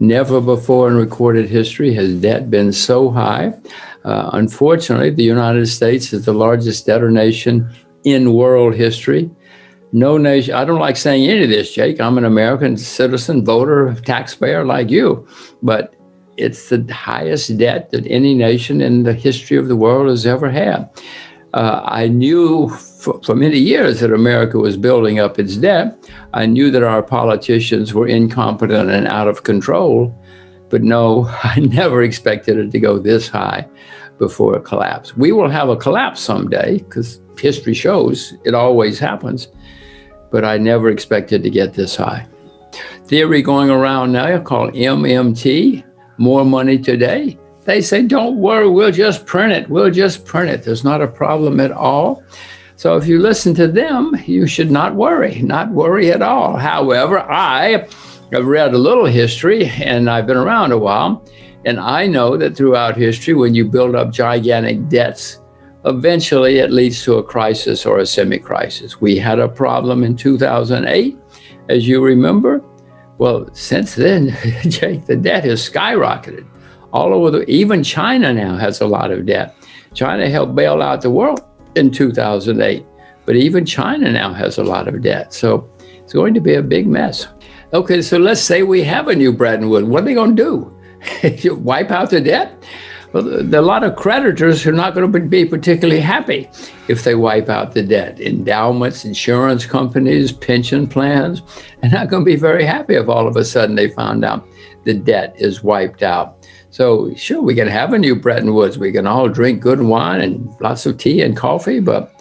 Never before in recorded history has debt been so high. Unfortunately, the United States is the largest debtor nation in world history. No nation, I don't like saying any of this, Jake. I'm an American citizen, voter, taxpayer like you, but it's the highest debt that any nation in the history of the world has ever had. I knew for many years that America was building up its debt. I knew that our politicians were incompetent and out of control, but no, I never expected it to go this high before a collapse. We will have a collapse someday because history shows it always happens, but I never expected to get this high. Theory going around now called MMT, more money today. They say, don't worry, we'll just print it. We'll just print it. There's not a problem at all. So if you listen to them, you should not worry at all. However, I have read a little history and I've been around a while, and I know that throughout history, when you build up gigantic debts, eventually it leads to a crisis or a semi-crisis. We had a problem in 2008, as you remember. Well, since then, Jake, the debt has skyrocketed all over even China now has a lot of debt. China helped bail out the world in 2008, but even China now has a lot of debt. So it's going to be a big mess. Okay, so let's say we have a new Bretton Woods. What are they going to do? Wipe out the debt? Well, there are a lot of creditors who are not going to be particularly happy if they wipe out the debt. Endowments, insurance companies, pension plans, are not going to be very happy if all of a sudden they found out the debt is wiped out. So sure, we can have a new Bretton Woods. We can all drink good wine and lots of tea and coffee, but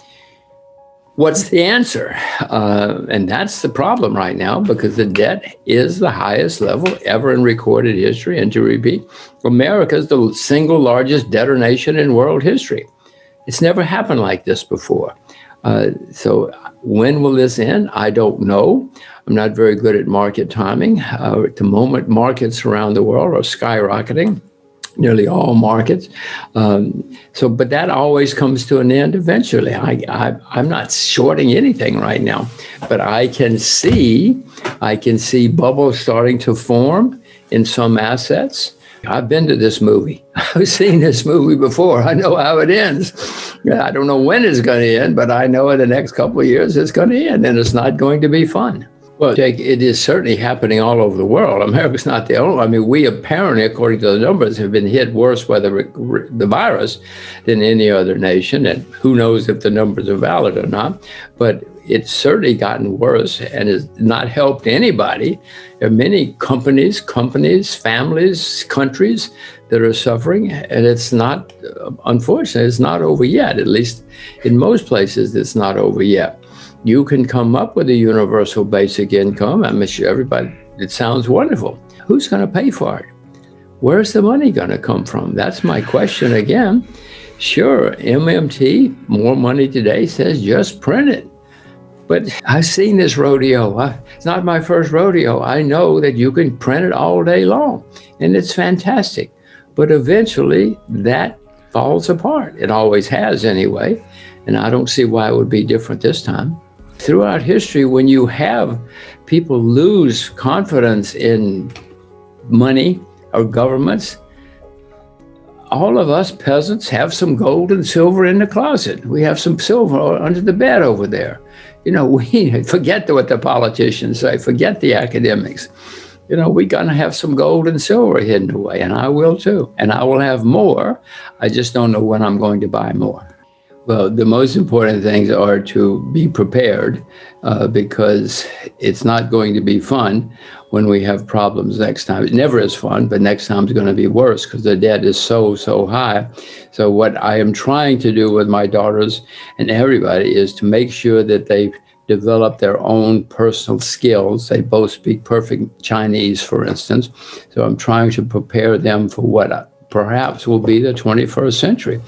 what's the answer? And that's the problem right now, because the debt is the highest level ever in recorded history. And to repeat, America is the single largest debtor nation in world history. It's never happened like this before. So when will this end? I don't know. I'm not very good at market timing. At the moment, markets around the world are skyrocketing, nearly all markets. But that always comes to an end eventually. I'm not shorting anything right now, but I can see bubbles starting to form in some assets. I've been to this movie. I've seen this movie before. I know how it ends. I don't know when it's going to end, but I know in the next couple of years it's going to end, and it's not going to be fun. Well, Jake, it is certainly happening all over the world. America's not the only. I mean, we apparently, according to the numbers, have been hit worse by the virus than any other nation. And who knows if the numbers are valid or not. But it's certainly gotten worse and has not helped anybody. There are many companies, families, countries that are suffering. And it's not, unfortunately, it's not over yet. At least in most places, it's not over yet. You can come up with a universal basic income. I'm sure everybody, it sounds wonderful. Who's going to pay for it? Where's the money going to come from? That's my question again. Sure, MMT, more money today, says just print it. But I've seen this rodeo. It's not my first rodeo. I know that you can print it all day long, and it's fantastic. But eventually, that falls apart. It always has anyway, and I don't see why it would be different this time. Throughout history, when you have people lose confidence in money or governments, all of us peasants have some gold and silver in the closet. We have some silver under the bed over there. You know, we forget what the politicians say, forget the academics. You know, we're going to have some gold and silver hidden away, and I will too. And I will have more. I just don't know when I'm going to buy more. Well, the most important things are to be prepared because it's not going to be fun when we have problems next time. It never is fun, but next time is going to be worse because the debt is so high. So what I am trying to do with my daughters and everybody is to make sure that they develop their own personal skills. They both speak perfect Chinese, for instance. So I'm trying to prepare them for what perhaps will be the 21st century.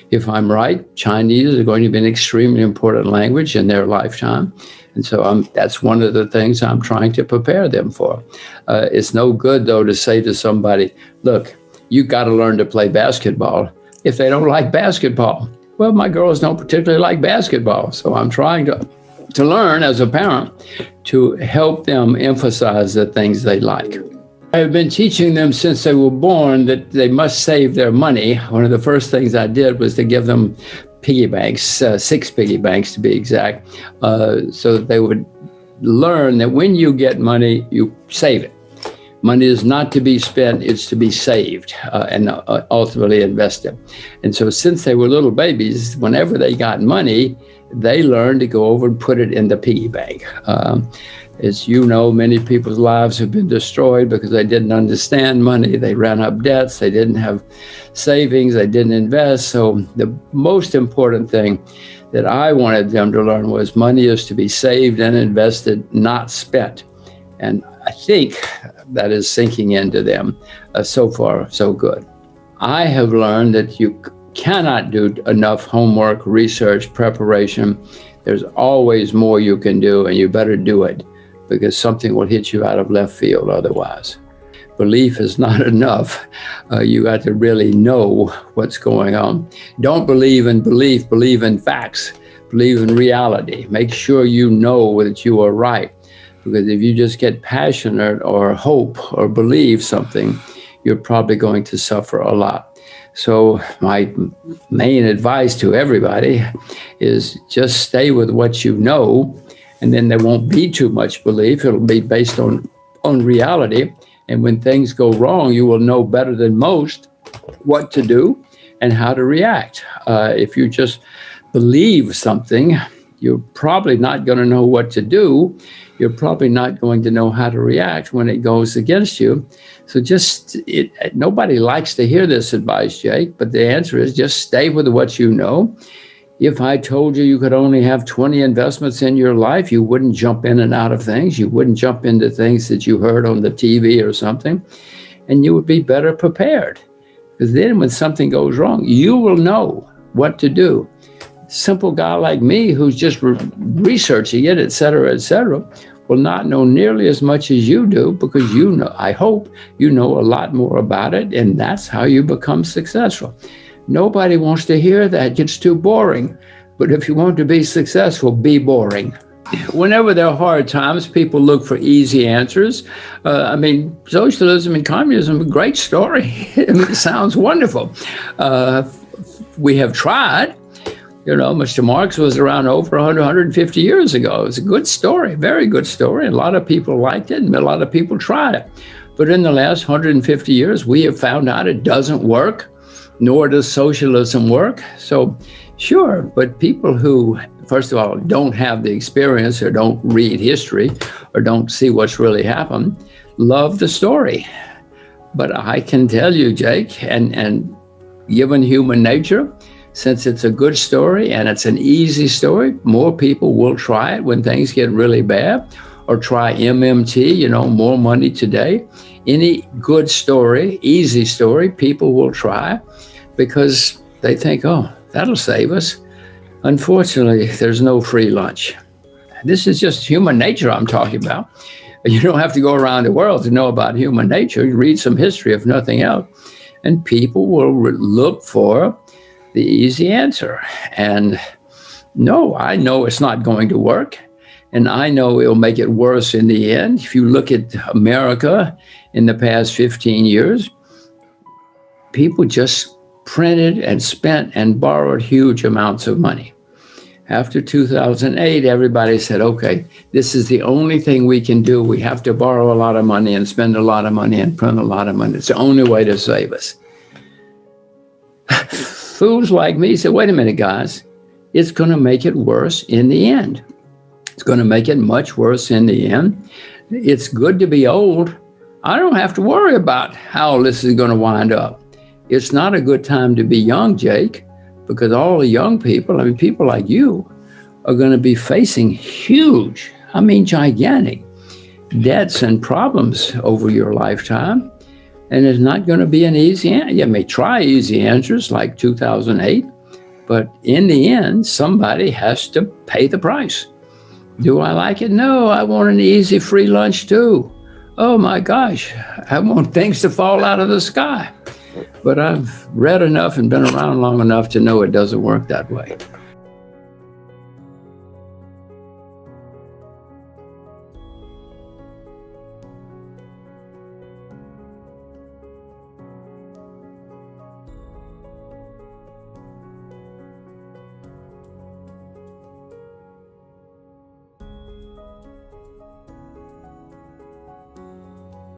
If I'm right, Chinese is going to be an extremely important language in their lifetime. And so that's one of the things I'm trying to prepare them for. It's no good, though, to say to somebody, look, you got to learn to play basketball if they don't like basketball. Well, my girls don't particularly like basketball. So I'm trying to learn as a parent to help them emphasize the things they like. I've been teaching them since they were born that they must save their money. One of the first things I did was to give them piggy banks, 6 piggy banks to be exact, so that they would learn that when you get money, you save it. Money is not to be spent, it's to be saved and ultimately invested. And so since they were little babies, whenever they got money, they learned to go over and put it in the piggy bank. As you know, many people's lives have been destroyed because they didn't understand money. They ran up debts. They didn't have savings. They didn't invest. So the most important thing that I wanted them to learn was money is to be saved and invested, not spent. And I think that is sinking into them. So far, so good. I have learned that you cannot do enough homework, research, preparation. There's always more you can do, and you better do it, because something will hit you out of left field otherwise. Belief is not enough. You got to really know what's going on. Don't believe in belief, believe in facts, believe in reality. Make sure you know that you are right, because if you just get passionate or hope or believe something, you're probably going to suffer a lot. So my main advice to everybody is just stay with what you know, and then there won't be too much belief. It'll be based on reality. And when things go wrong, you will know better than most what to do and how to react. If you just believe something, you're probably not going to know what to do. You're probably not going to know how to react when it goes against you. So nobody likes to hear this advice, Jake, but the answer is just stay with what you know. If I told you you could only have 20 investments in your life, you wouldn't jump in and out of things. You wouldn't jump into things that you heard on the TV or something, and you would be better prepared. Because then when something goes wrong, you will know what to do. Simple guy like me who's just researching it, et cetera, will not know nearly as much as you do, because you know, I hope you know a lot more about it, and that's how you become successful. Nobody wants to hear that. It's too boring. But if you want to be successful, be boring. Whenever there are hard times, people look for easy answers. Socialism and communism, a great story. It sounds wonderful. We have tried. Mr. Marx was around over 150 years ago. It's a good story, very good story. A lot of people liked it, and a lot of people tried it. But in the last 150 years, we have found out it doesn't work, nor does socialism work. So sure, but people who, first of all, don't have the experience or don't read history or don't see what's really happened, love the story. But I can tell you, Jake, and given human nature, since it's a good story and it's an easy story, more people will try it when things get really bad, or try MMT, more money today. Any good story, easy story, people will try because they think, oh, that'll save us. Unfortunately, there's no free lunch. This is just human nature I'm talking about. You don't have to go around the world to know about human nature. You read some history, if nothing else, and people will look for the easy answer. And no, I know it's not going to work. And I know it'll make it worse in the end. If you look at America in the past 15 years, people just printed and spent and borrowed huge amounts of money. After 2008, everybody said, okay, this is the only thing we can do. We have to borrow a lot of money and spend a lot of money and print a lot of money. It's the only way to save us. Fools like me said, wait a minute, guys, it's going to make it worse in the end. It's going to make it much worse in the end. It's good to be old. I don't have to worry about how this is going to wind up. It's not a good time to be young, Jake, because all the young people, people like you, are going to be facing huge, gigantic debts and problems over your lifetime. And it's not going to be an easy answer. You may try easy answers like 2008, but in the end, somebody has to pay the price. Do I like it? No, I want an easy free lunch too. Oh my gosh, I want things to fall out of the sky. But I've read enough and been around long enough to know it doesn't work that way.